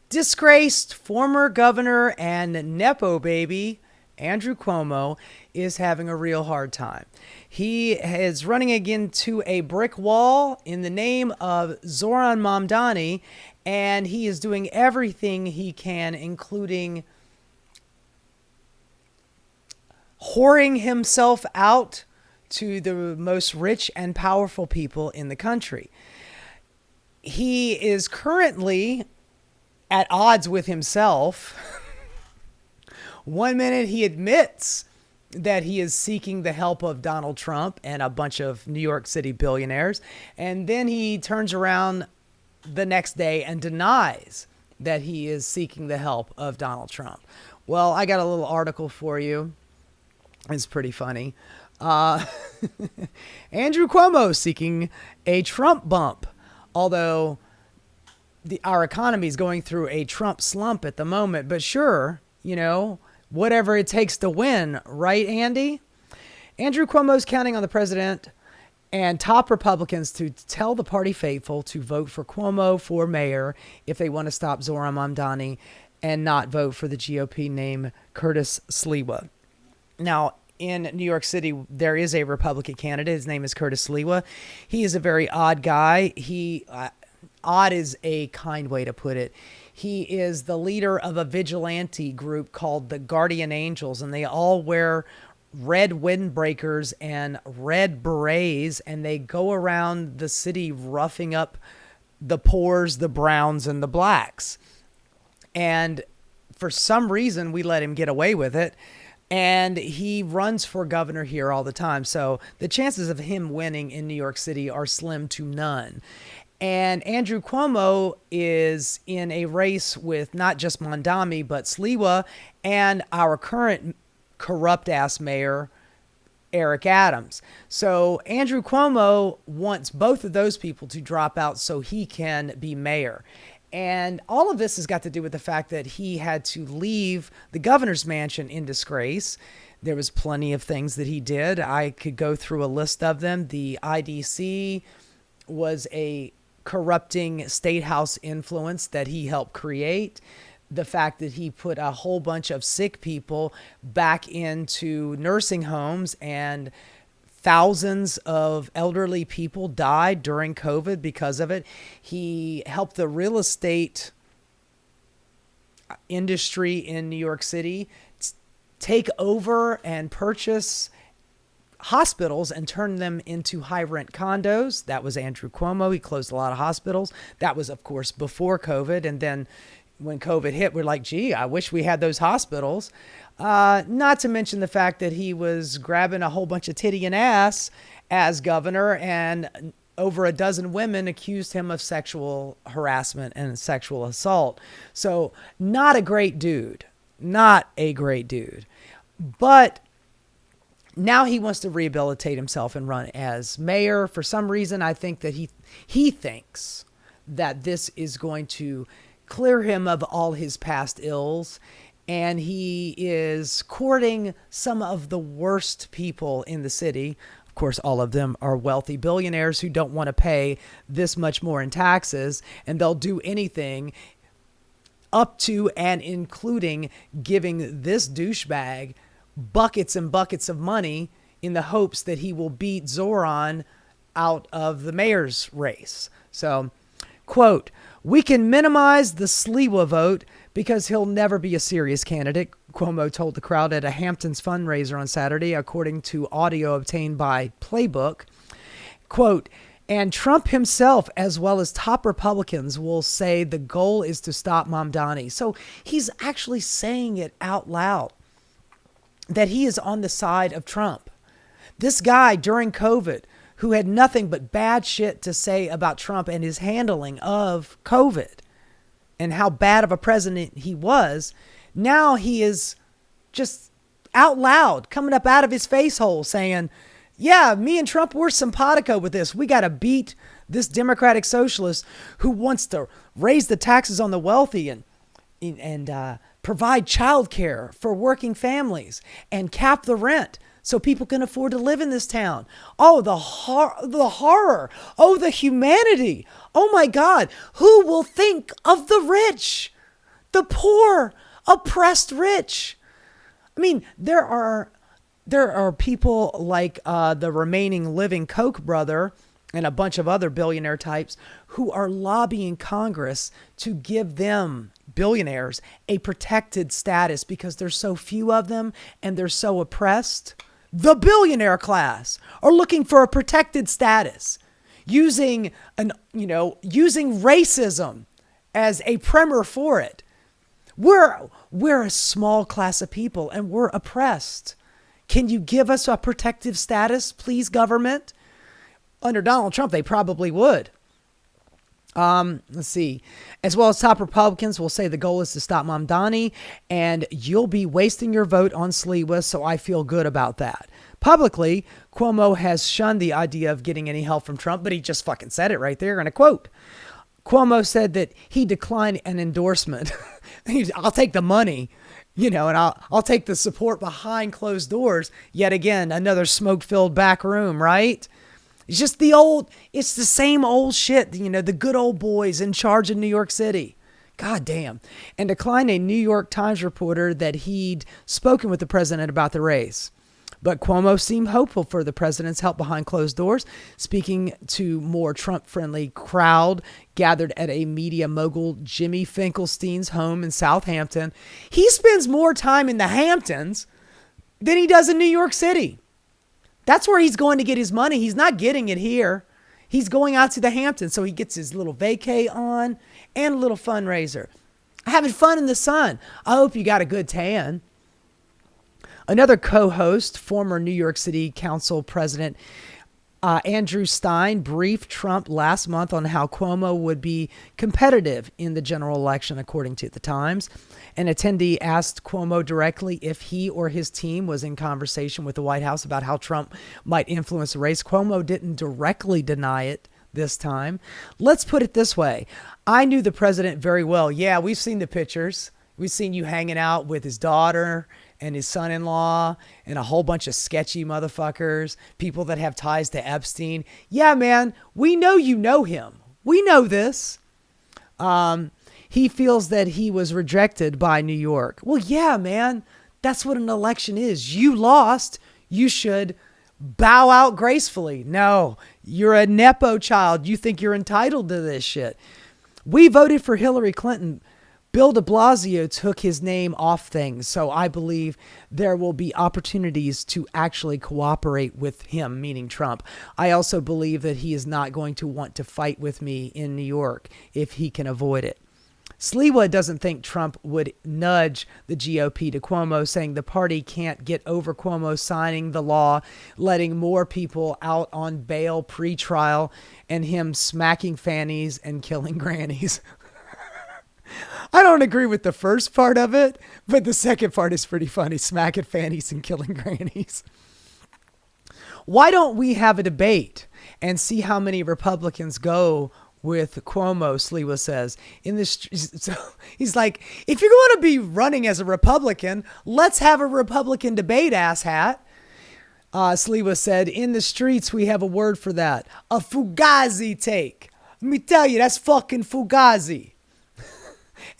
Disgraced former governor and Nepo baby Andrew Cuomo is having a real hard time. He is running into a brick wall in the name of Zohran Mamdani, and he is doing everything he can, including whoring himself out to the most rich and powerful people in the country. He is currently at odds with himself. One minute he admits that he is seeking the help of Donald Trump and a bunch of New York City billionaires. And then he turns around the next day and denies that he is seeking the help of Donald Trump. Well, I got a little article for you. It's pretty funny. Andrew Cuomo seeking a Trump bump, although our economy is going through a Trump slump at the moment. But sure, whatever it takes to win, right, Andy? Andrew Cuomo's counting on the president and top Republicans to tell the party faithful to vote for Cuomo for mayor if they want to stop Zohran Mamdani and not vote for the GOP name Curtis Sliwa. Now, in New York City, there is a Republican candidate. His name is Curtis Sliwa. He is a very odd guy. Odd is a kind way to put it. He is the leader of a vigilante group called the Guardian Angels, and they all wear red windbreakers and red berets, and they go around the city roughing up the poors, the browns, and the blacks. And for some reason, we let him get away with it. And he runs for governor here all the time. So the chances of him winning in New York City are slim to none. And Andrew Cuomo is in a race with not just Mamdani, but Sliwa and our current corrupt-ass mayor, Eric Adams. So Andrew Cuomo wants both of those people to drop out so he can be mayor. And all of this has got to do with the fact that he had to leave the governor's mansion in disgrace. There was plenty of things that he did. I could go through a list of them. The IDC was a corrupting state house influence that he helped create. The fact that he put a whole bunch of sick people back into nursing homes, and thousands of elderly people died during COVID because of it. He helped the real estate industry in New York City take over and purchase hospitals and turn them into high rent condos. That was Andrew Cuomo. He closed a lot of hospitals. That was, of course, before COVID. And then when COVID hit, we're like, gee, I wish we had those hospitals. Not to mention the fact that he was grabbing a whole bunch of titty and ass as governor, and over a dozen women accused him of sexual harassment and sexual assault. So not a great dude. Not a great dude. But now he wants to rehabilitate himself and run as mayor. For some reason, I think that he thinks that this is going to clear him of all his past ills. And he is courting some of the worst people in the city. Of course, all of them are wealthy billionaires who don't want to pay this much more in taxes, and they'll do anything up to and including giving this douchebag buckets and buckets of money in the hopes that he will beat Zohran out of the mayor's race. So, quote, "We can minimize the Sliwa vote because he'll never be a serious candidate," Cuomo told the crowd at a Hamptons fundraiser on Saturday, according to audio obtained by Playbook. Quote, "And Trump himself, as well as top Republicans, will say the goal is to stop Mamdani." So he's actually saying it out loud, that he is on the side of Trump. This guy during COVID, who had nothing but bad shit to say about Trump and his handling of COVID and how bad of a president he was, now he is just out loud coming up out of his face hole saying, yeah, me and Trump, we're simpatico with this. We got to beat this Democratic socialist who wants to raise the taxes on the wealthy and provide child care for working families and cap the rent so people can afford to live in this town. Oh, the horror. Oh, the humanity. Oh, my God. Who will think of the rich? The poor, oppressed rich. I mean, there are people like the remaining living Koch brother and a bunch of other billionaire types who are lobbying Congress to give them, billionaires, a protected status because there's so few of them and they're so oppressed. The billionaire class are looking for a protected status using racism as a primer for it. We're a small class of people and we're oppressed. Can you give us a protective status, please, government? Under Donald Trump, they probably would. Let's see. As well as top Republicans will say the goal is to stop Mamdani, and you'll be wasting your vote on Sliwa, so I feel good about that. Publicly, Cuomo has shunned the idea of getting any help from Trump, but he just fucking said it right there in a quote. Cuomo said that he declined an endorsement. I'll take the money, and I'll take the support behind closed doors. Yet again, another smoke-filled back room, right? It's just it's the same old shit, the good old boys in charge of New York City. God damn. And declined a New York Times reporter that he'd spoken with the president about the race. But Cuomo seemed hopeful for the president's help behind closed doors, speaking to more Trump-friendly crowd gathered at a media mogul Jimmy Finkelstein's home in Southampton. He spends more time in the Hamptons than he does in New York City. That's where he's going to get his money. He's not getting it here. He's going out to the Hamptons, so he gets his little vacay on and a little fundraiser. Having fun in the sun. I hope you got a good tan. Another co-host, former New York City Council President Andrew Stein, briefed Trump last month on how Cuomo would be competitive in the general election, according to the Times. An attendee asked Cuomo directly if he or his team was in conversation with the White House about how Trump might influence the race. Cuomo didn't directly deny it this time. Let's put it this way. I knew the president very well. Yeah, we've seen the pictures. We've seen you hanging out with his daughter and his son-in-law and a whole bunch of sketchy motherfuckers, people that have ties to Epstein. Yeah, man, we know you know him. We know this. He feels that he was rejected by New York. Well, yeah, man, that's what an election is. You lost. You should bow out gracefully. No, you're a Nepo child. You think you're entitled to this shit. We voted for Hillary Clinton. Bill de Blasio took his name off things, so I believe there will be opportunities to actually cooperate with him, meaning Trump. I also believe that he is not going to want to fight with me in New York if he can avoid it. Sliwa doesn't think Trump would nudge the GOP to Cuomo, saying the party can't get over Cuomo signing the law, letting more people out on bail pre-trial, and him smacking fannies and killing grannies. I don't agree with the first part of it, but the second part is pretty funny, smacking fannies and killing grannies. Why don't we have a debate and see how many Republicans go with Cuomo, Sliwa says. So he's like, if you're going to be running as a Republican, let's have a Republican debate, asshat. Sliwa said, in the streets, we have a word for that. A Fugazi take. Let me tell you, that's fucking Fugazi.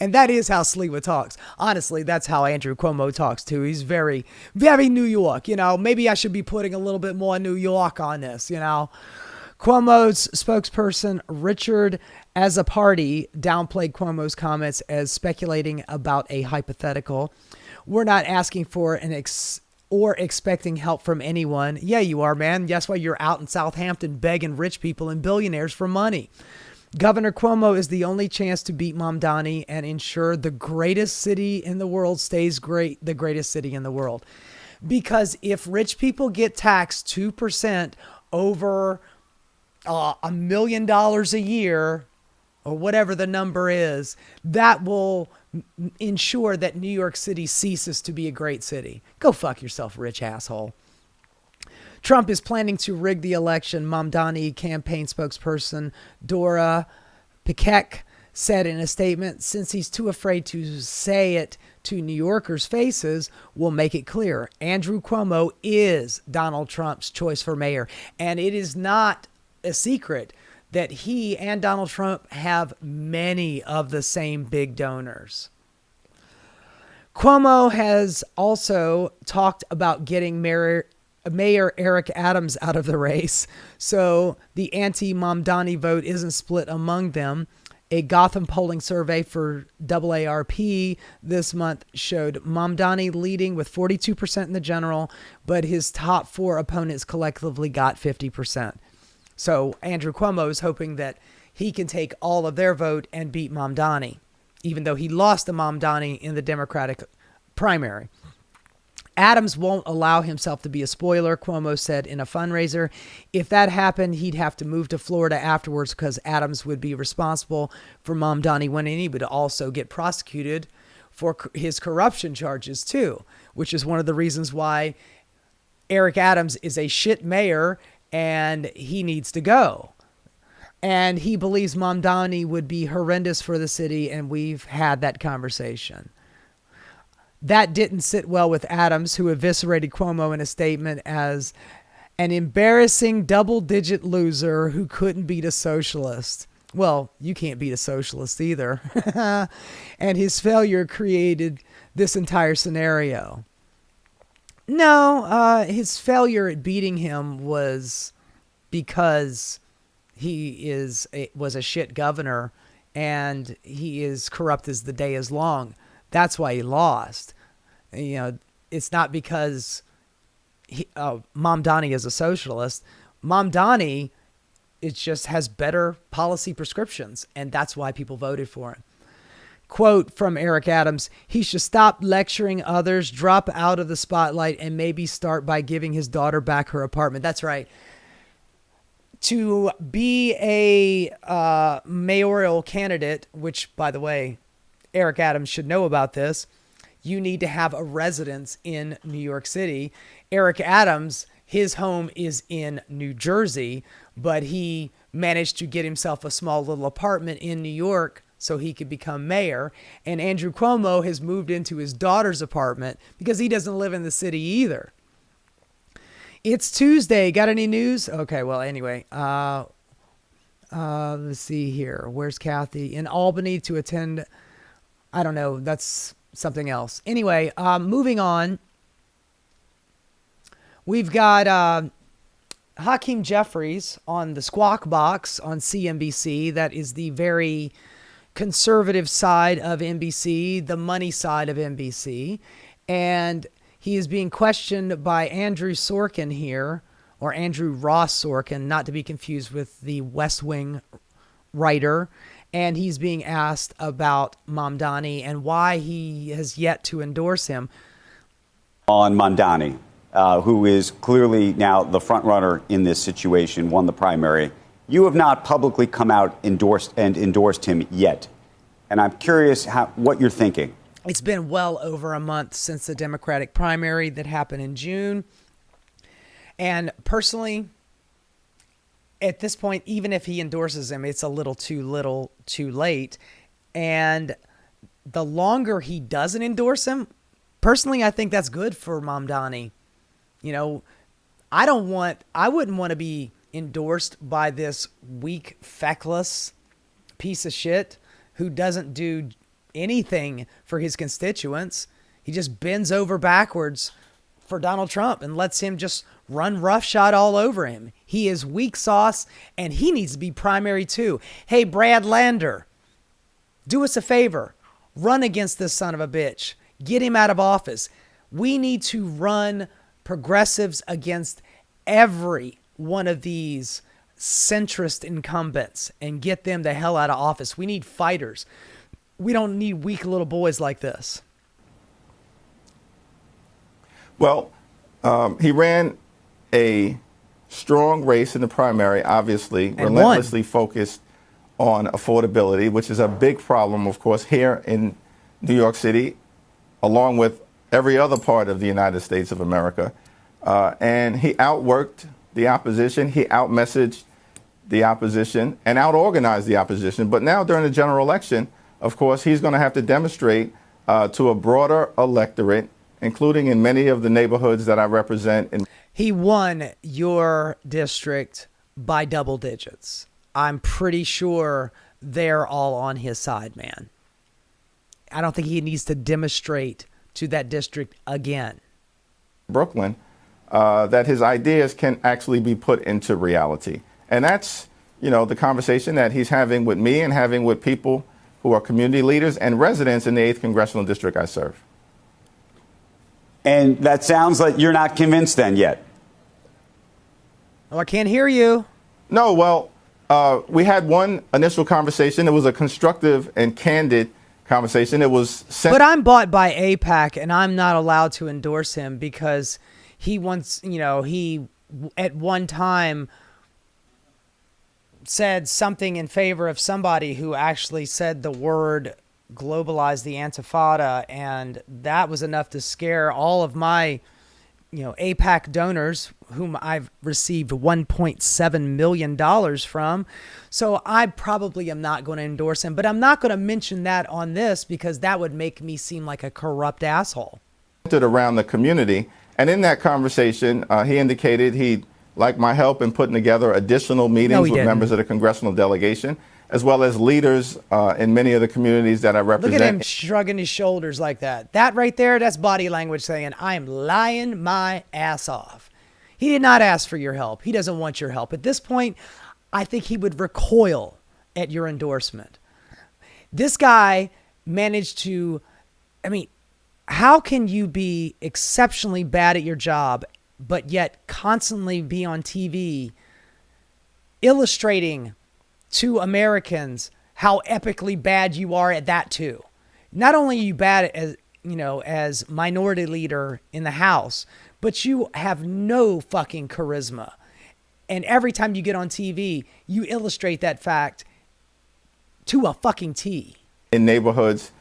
And that is how Sliwa talks. Honestly, that's how Andrew Cuomo talks too. He's very, very New York. Maybe I should be putting a little bit more New York on this, Cuomo's spokesperson, Richard Azzopardi, downplayed Cuomo's comments as speculating about a hypothetical. We're not asking for or expecting help from anyone. Yeah, you are, man. That's why you're out in Southampton begging rich people and billionaires for money. Governor Cuomo is the only chance to beat Mamdani and ensure the greatest city in the world stays the greatest city in the world. Because if rich people get taxed 2% over $1 million a year, or whatever the number is, that will ensure that New York City ceases to be a great city. Go fuck yourself, rich asshole. Trump is planning to rig the election, Mamdani campaign spokesperson Dora Pikek said in a statement. Since he's too afraid to say it to New Yorkers' faces, we'll make it clear. Andrew Cuomo is Donald Trump's choice for mayor. And it is not a secret that he and Donald Trump have many of the same big donors. Cuomo has also talked about getting Mayor Eric Adams out of the race, so the anti-Mamdani vote isn't split among them. A Gotham polling survey for AARP this month showed Mamdani leading with 42% in the general, but his top four opponents collectively got 50%. So Andrew Cuomo is hoping that he can take all of their vote and beat Mamdani, even though he lost to Mamdani in the Democratic primary. Adams won't allow himself to be a spoiler, Cuomo said in a fundraiser. If that happened, he'd have to move to Florida afterwards because Adams would be responsible for Mamdani winning. He would also get prosecuted for his corruption charges too, which is one of the reasons why Eric Adams is a shit mayor and he needs to go. And he believes Mamdani would be horrendous for the city, and we've had that conversation. That didn't sit well with Adams, who eviscerated Cuomo in a statement as an embarrassing double-digit loser who couldn't beat a socialist. Well, you can't beat a socialist either. And his failure created this entire scenario. No, his failure at beating him was because he was a shit governor and he is corrupt as the day is long. That's why he lost. You know, it's not because Mamdani is a socialist. Mamdani, it just has better policy prescriptions, and that's why people voted for him. Quote from Eric Adams, he should stop lecturing others, drop out of the spotlight, and maybe start by giving his daughter back her apartment. That's right. To be a mayoral candidate, which, by the way, Eric Adams should know about this, you need to have a residence in New York City. Eric Adams, his home is in New Jersey, but he managed to get himself a small little apartment in New York so he could become mayor. And Andrew Cuomo has moved into his daughter's apartment because he doesn't live in the city either. It's Tuesday. Got any news? Okay, well, anyway, let's see here. Where's Kathy? In Albany to attend. I don't know. That's something else. Anyway, moving on. We've got Hakeem Jeffries on the Squawk Box on CNBC. That is the very conservative side of NBC, the money side of NBC. And he is being questioned by Andrew Sorkin here, or Andrew Ross Sorkin, not to be confused with the West Wing writer. And he's being asked about Mamdani and why he has yet to endorse him. On Mamdani, who is clearly now the front runner in this situation, won the primary. You have not publicly come out endorsed him yet. And I'm curious what you're thinking. It's been well over a month since the Democratic primary that happened in June. And personally, at this point, even if he endorses him, it's a little too late. And the longer he doesn't endorse him, personally, I think that's good for Mamdani. You know, I wouldn't want to be endorsed by this weak, feckless piece of shit who doesn't do anything for his constituents. He just bends over backwards for Donald Trump and lets him just run roughshod all over him. He is weak sauce, and he needs to be primary too. Hey, Brad Lander, do us a favor. Run against this son of a bitch. Get him out of office. We need to run progressives against every one of these centrist incumbents and get them the hell out of office. We need fighters. We don't need weak little boys like this. Well, he ran a strong race in the primary, obviously, and relentlessly focused on affordability, which is a big problem, of course, here in New York City, along with every other part of the United States of America. And he outworked the opposition. He outmessaged the opposition and outorganized the opposition. But now during the general election, of course, he's going to have to demonstrate to a broader electorate, including in many of the neighborhoods that I represent. He won your district by double digits. I'm pretty sure they're all on his side, man. I don't think he needs to demonstrate to that district again. Brooklyn, that his ideas can actually be put into reality. And that's, the conversation that he's having with me and having with people who are community leaders and residents in the 8th Congressional District I serve. And that sounds like you're not convinced then yet. Oh, I can't hear you. No, well, we had one initial conversation. It was a constructive and candid conversation. It was But I'm bought by AIPAC, and I'm not allowed to endorse him because he wants, he at one time said something in favor of somebody who actually said the word globalize the Antifada, and that was enough to scare all of my AIPAC donors, whom I've received $1.7 million from. So I probably am not going to endorse him, but I'm not going to mention that on this because that would make me seem like a corrupt asshole. Around the community. And in that conversation, he indicated he'd like my help in putting together additional meetings with members of the congressional delegation, as well as leaders in many of the communities that I represent. Look at him shrugging his shoulders like that. That right there, that's body language saying, I am lying my ass off. He did not ask for your help. He doesn't want your help. At this point, I think he would recoil at your endorsement. This guy managed to, how can you be exceptionally bad at your job, but yet constantly be on TV illustrating to Americans how epically bad you are at that too? Not only are you bad as, as minority leader in the House, but you have no fucking charisma. And every time you get on TV, you illustrate that fact to a fucking T. In neighborhoods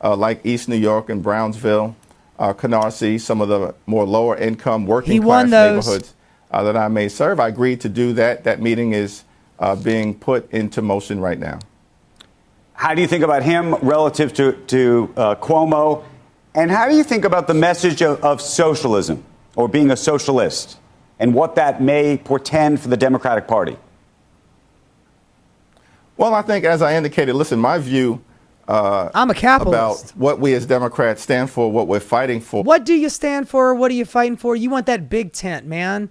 like East New York and Brownsville, Canarsie, some of the more lower income working class neighborhoods that I may serve, I agreed to do that. That meeting is being put into motion right now. How do you think about him relative to Cuomo? And how do you think about the message of socialism or being a socialist and what that may portend for the Democratic Party? Well, I think, as I indicated, listen, my view I'm a capitalist. About what we as Democrats stand for, what we're fighting for. What do you stand for? What are you fighting for? You want that big tent, man.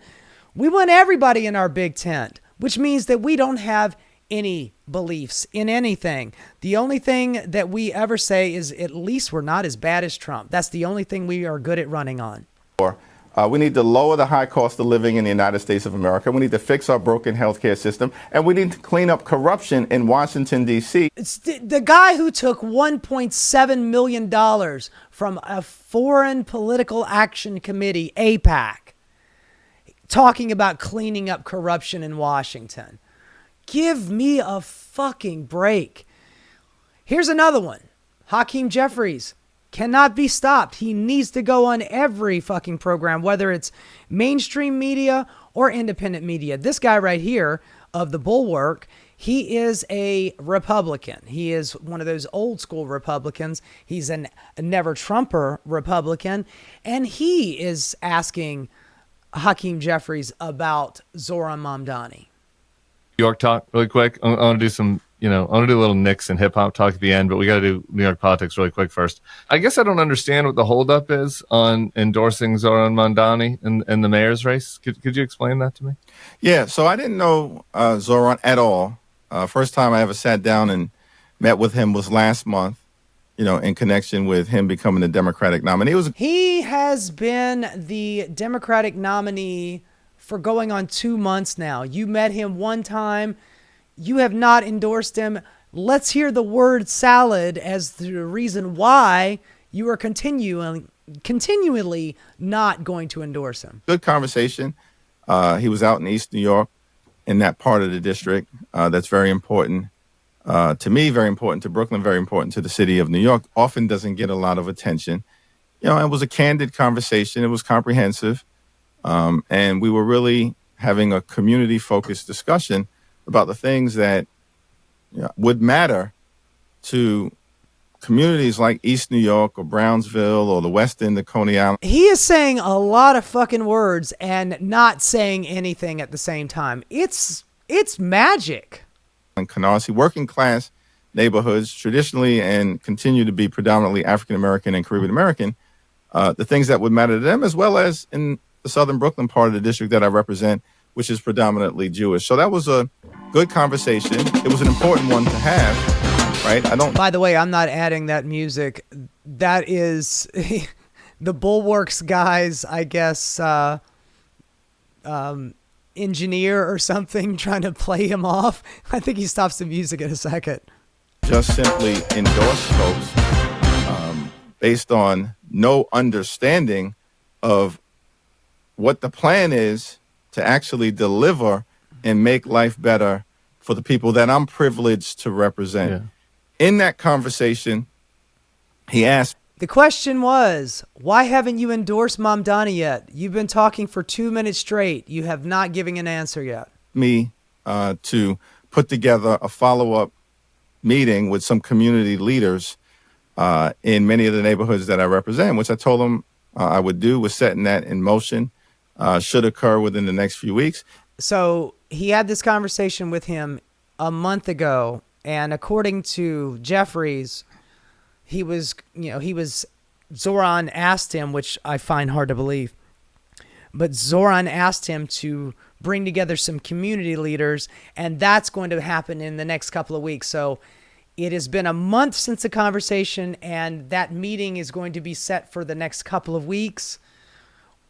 We want everybody in our big tent, which means that we don't have any beliefs in anything. The only thing that we ever say is at least we're not as bad as Trump. That's the only thing we are good at running on. We need to lower the high cost of living in the United States of America. We need to fix our broken healthcare system, and we need to clean up corruption in Washington, D.C. It's the guy who took $1.7 million from a foreign political action committee, AIPAC, talking about cleaning up corruption in Washington. Give me a fucking break. Here's another one. Hakeem Jeffries cannot be stopped. He needs to go on every fucking program, whether it's mainstream media or independent media. This guy right here of the Bulwark, he is a Republican. He is one of those old school Republicans. He's a never Trumper Republican. And he is asking Hakeem Jeffries about Zohran Mamdani. New York talk really quick. I want to do some, I want to do a little Knicks and hip hop talk at the end, but we got to do New York politics really quick first. I guess I don't understand what the holdup is on endorsing Zohran Mamdani in the mayor's race. Could you explain that to me? Yeah, so I didn't know Zohran at all. First time I ever sat down and met with him was last month, in connection with him becoming the Democratic nominee. He has been the Democratic nominee for going on 2 months now. You met him one time. You have not endorsed him. Let's hear the word salad as the reason why you are continually not going to endorse him. Good conversation. He was out in East New York in that part of the district. That's very important to me, very important to Brooklyn, very important to the city of New York. Often doesn't get a lot of attention. It was a candid conversation. It was comprehensive. And we were really having a community-focused discussion about the things that would matter to communities like East New York or Brownsville or the West End of Coney Island. He is saying a lot of fucking words and not saying anything at the same time. It's magic. And Canarsie, working class neighborhoods, traditionally and continue to be predominantly African American and Caribbean American, the things that would matter to them, as well as in the southern Brooklyn part of the district that I represent, which is predominantly Jewish. So that was a good conversation. It was an important one to have, right? By the way, I'm not adding that music. That is the Bulwarks guys, I guess, engineer or something trying to play him off. I think he stops the music in a second. Just simply endorse folks based on no understanding of what the plan is to actually deliver and make life better for the people that I'm privileged to represent. Yeah. In that conversation, he asked, the question was, why haven't you endorsed Mamdani yet? You've been talking for 2 minutes straight. You have not given an answer yet. Me to put together a follow-up meeting with some community leaders in many of the neighborhoods that I represent, which I told them I would do. Was setting that in motion. Should occur within the next few weeks. So he had this conversation with him a month ago, and according to Jeffries, Zohran asked him, which I find hard to believe, but Zohran asked him to bring together some community leaders, and that's going to happen in the next couple of weeks. So it has been a month since the conversation, and that meeting is going to be set for the next couple of weeks.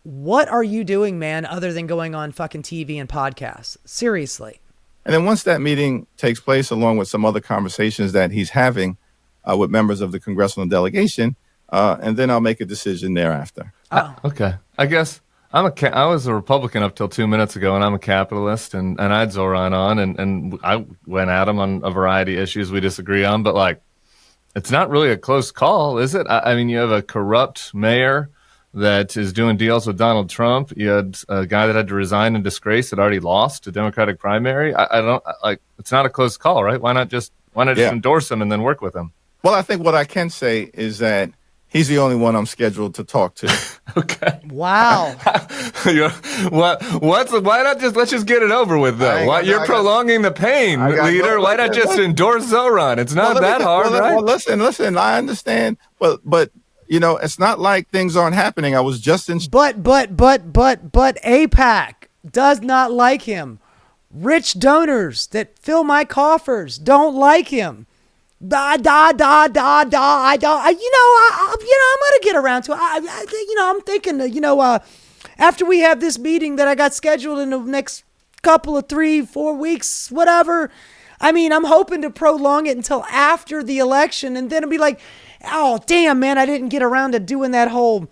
What are you doing, man, other than going on fucking TV and podcasts? Seriously. And then once that meeting takes place, along with some other conversations that he's having with members of the congressional delegation, and then I'll make a decision thereafter. Okay. I guess I was a Republican up till 2 minutes ago, and I'm a capitalist, and I had Zohran on, and I went at him on a variety of issues we disagree on, but, like, it's not really a close call, is it? I mean, you have a corrupt mayor that is doing deals with Donald Trump. You had a guy that had to resign in disgrace that already lost a Democratic primary. I don't like. It's not a close call, right? Why not just endorse him and then work with him? Well, I think what I can say is that he's the only one I'm scheduled to talk to. Okay. Wow. Why not just let's just get it over with, though? Why you're prolonging the pain, leader? Why not just endorse Zohran? It's not that hard, right? Well, listen. I understand, but. You know, it's not like things aren't happening. I was just in. But AIPAC does not like him. Rich donors that fill my coffers don't like him. I don't. I'm gonna get around to it. I'm thinking. After we have this meeting that I got scheduled in the next couple of 3-4 weeks, whatever. I mean, I'm hoping to prolong it until after the election, and then it'll be like, oh, damn, man, I didn't get around to doing that whole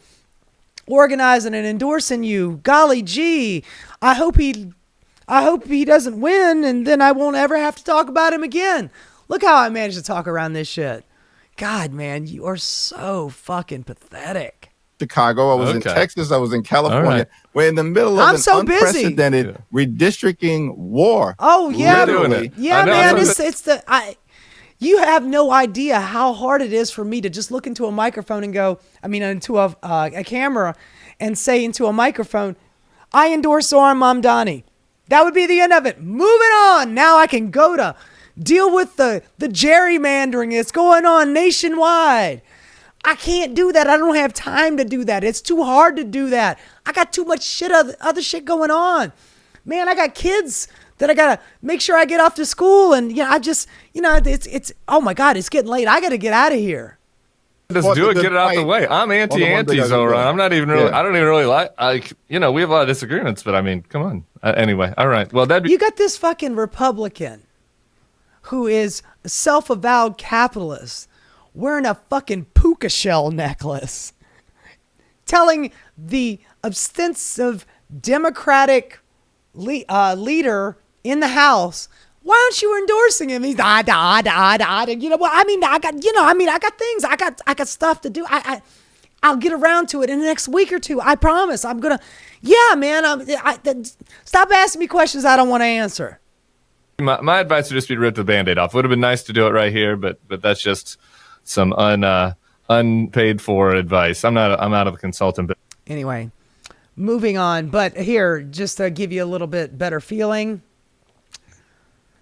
organizing and endorsing you. Golly gee, I hope he doesn't win, and then I won't ever have to talk about him again. Look how I managed to talk around this shit. God, man, you are so fucking pathetic. Chicago, I was in Texas, I was in California. Right. We're in the middle of unprecedented redistricting war. Oh, yeah. Literally. Yeah, man, you have no idea how hard it is for me to just look into a microphone and go, into a camera and say into a microphone, I endorse Zohran Mamdani. That would be the end of it. Moving on. Now I can go to deal with the gerrymandering that's going on nationwide. I can't do that. I don't have time to do that. It's too hard to do that. I got too much other shit going on. Man, I got kids that I gotta make sure I get off to school, and it's oh my God, it's getting late. I gotta get out of here. Just do it, get it out the way. I'm anti Zohran. I'm not even really. I don't even really like. We have a lot of disagreements, but I mean, come on. Anyway, all right. Well, you got this fucking Republican who is a self-avowed capitalist wearing a fucking puka shell necklace, telling the ostensive Democratic leader in the House, why aren't you endorsing him? He's I got things. I got stuff to do. I'll get around to it in the next week or two. I promise. I'm gonna. Yeah, man. Stop asking me questions I don't want to answer. My advice would just be to rip the Band-Aid off. Would have been nice to do it right here, but that's just some unpaid for advice. I'm out of the consultant. But anyway, moving on. But here, just to give you a little bit better feeling,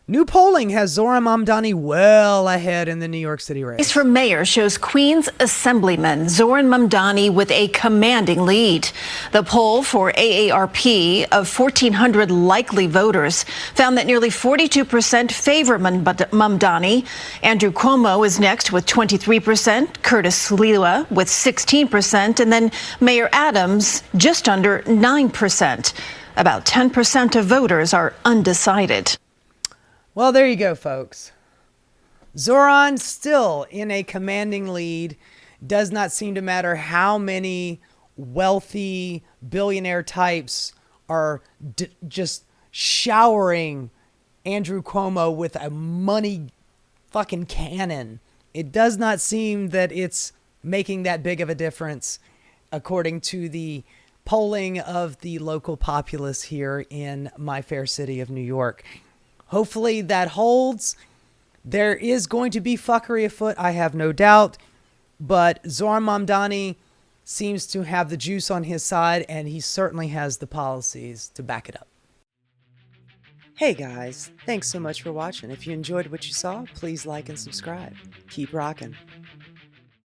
New polling has Zohran Mamdani well ahead in the New York City race. Race for mayor shows Queens Assemblyman Zohran Mamdani with a commanding lead. The poll for AARP of 1,400 likely voters found that nearly 42% favor Mamdani. Andrew Cuomo is next with 23%, Curtis Lewa with 16%, and then Mayor Adams just under 9%. About 10% of voters are undecided. Well, there you go, folks. Zohran still in a commanding lead. Does not seem to matter how many wealthy billionaire types are just showering Andrew Cuomo with a money fucking cannon. It does not seem that it's making that big of a difference, according to the polling of the local populace here in my fair city of New York. Hopefully that holds. There is going to be fuckery afoot, I have no doubt. But Zohran Mamdani seems to have the juice on his side, and he certainly has the policies to back it up. Hey guys, thanks so much for watching. If you enjoyed what you saw, please like and subscribe. Keep rocking.